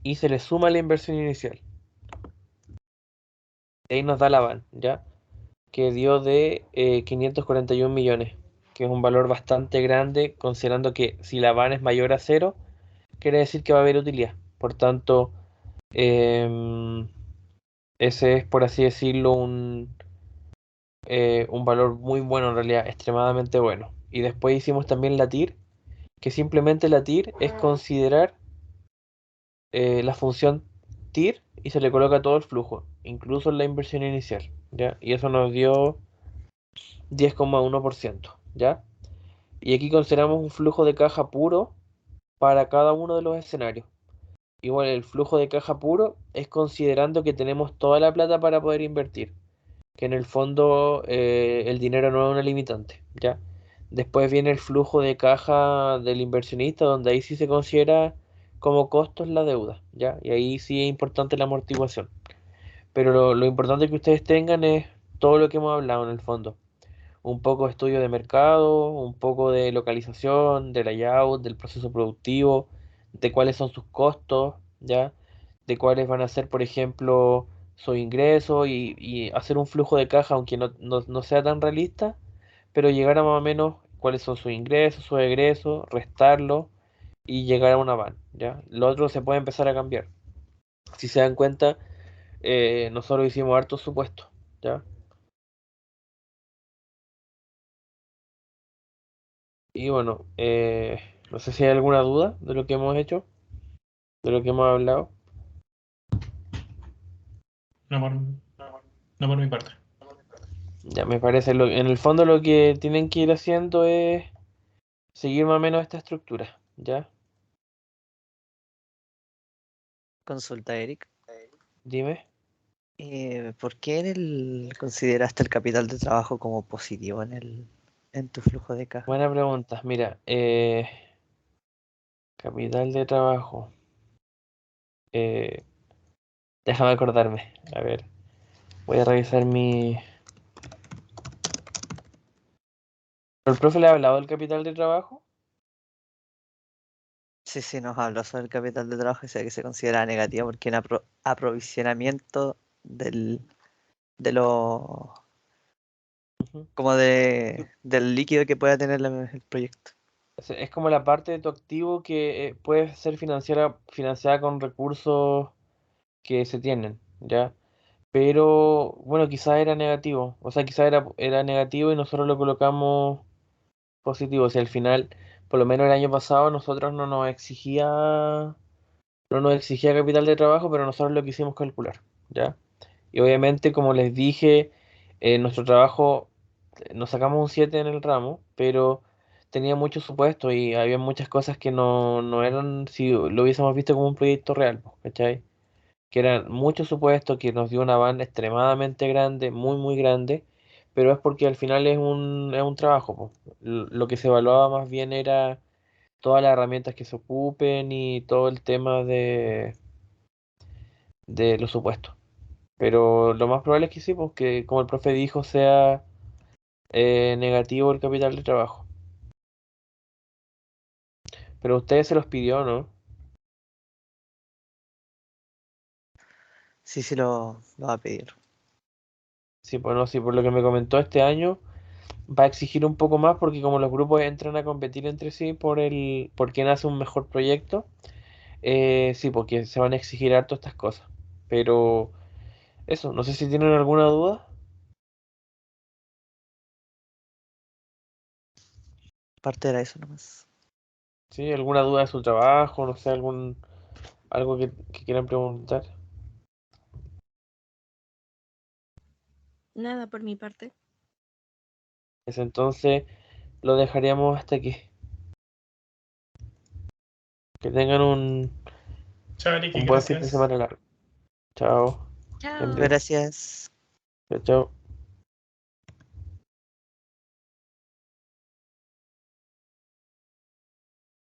y se le suma la inversión inicial. Y ahí nos da la van, ¿ya? Que dio de 541 millones, que es un valor bastante grande considerando que si la van es mayor a cero, quiere decir que va a haber utilidad. Por tanto, em, ese es, por así decirlo, un valor muy bueno en realidad, extremadamente bueno. Y después hicimos también la TIR, que simplemente la TIR es considerar la función TIR y se le coloca todo el flujo, incluso la inversión inicial, ¿ya? Y eso nos dio 10,1%, ¿ya? Y aquí consideramos un flujo de caja puro para cada uno de los escenarios. Igual el flujo de caja puro es considerando que tenemos toda la plata para poder invertir, que en el fondo el dinero no es una limitante, ¿ya? Después viene el flujo de caja del inversionista, donde ahí sí se considera como costos la deuda, ¿ya? Y ahí sí es importante la amortiguación. Pero lo importante que ustedes tengan es todo lo que hemos hablado en el fondo. Un poco de estudio de mercado, un poco de localización, de layout, del proceso productivo, de cuáles son sus costos, ¿ya? De cuáles van a ser, por ejemplo, sus ingresos y hacer un flujo de caja, aunque no sea tan realista, pero llegar a más o menos cuáles son sus ingresos, sus egresos, restarlo y llegar a una van, ¿ya? Lo otro se puede empezar a cambiar. Si se dan cuenta, nosotros hicimos hartos supuestos, ¿ya? Y bueno, no sé si hay alguna duda de lo que hemos hecho, de lo que hemos hablado. No por, no por mi parte. Ya me parece, en el fondo lo que tienen que ir haciendo es seguir más o menos esta estructura, ¿ya? Consulta, Eric. Dime. ¿Por qué consideraste el capital de trabajo como positivo en tu flujo de caja? Buena pregunta. Mira, capital de trabajo. Eh, déjame acordarme. A ver, voy a revisar mi... ¿El profe le ha hablado del capital de trabajo? Sí, sí, nos habló sobre el capital de trabajo y sé que se considera negativo porque en aprovisionamiento de lo Ujú. como del líquido que pueda tener el proyecto. Es como la parte de tu activo que puede ser financiada con recursos que se tienen, ¿ya? Pero bueno, quizás era negativo, o sea, quizás era negativo y nosotros lo colocamos positivo. Si al final, por lo menos el año pasado, nosotros no nos exigía capital de trabajo, pero nosotros lo quisimos calcular, ¿ya? Y obviamente, como les dije, nuestro trabajo, nos sacamos un 7 en el ramo, pero tenía muchos supuestos y había muchas cosas que no eran, si lo hubiésemos visto como un proyecto real, po, ¿cachai? Que eran muchos supuestos, que nos dio una banda extremadamente grande, muy, muy grande, pero es porque al final es un trabajo, po. Lo que se evaluaba más bien era todas las herramientas que se ocupen y todo el tema de los supuestos. Pero lo más probable es que sí, porque como el profe dijo, sea negativo el capital de trabajo. Pero ustedes se los pidió, ¿no? Sí, sí, lo va a pedir. Sí, bueno, sí, por lo que me comentó este año, va a exigir un poco más porque como los grupos entran a competir entre sí por quién hace un mejor proyecto, Sí, porque se van a exigir harto estas cosas. Pero eso, no sé si tienen alguna duda. Parte era eso nomás. ¿Sí? ¿Alguna duda de su trabajo? No sé, algo que quieran preguntar. Nada por mi parte. Pues entonces lo dejaríamos hasta aquí. Que tengan Chao, Ricky, un buen fin de gracias. semana largo. Chao. Estén Chao. bien. Gracias. Chao, chao.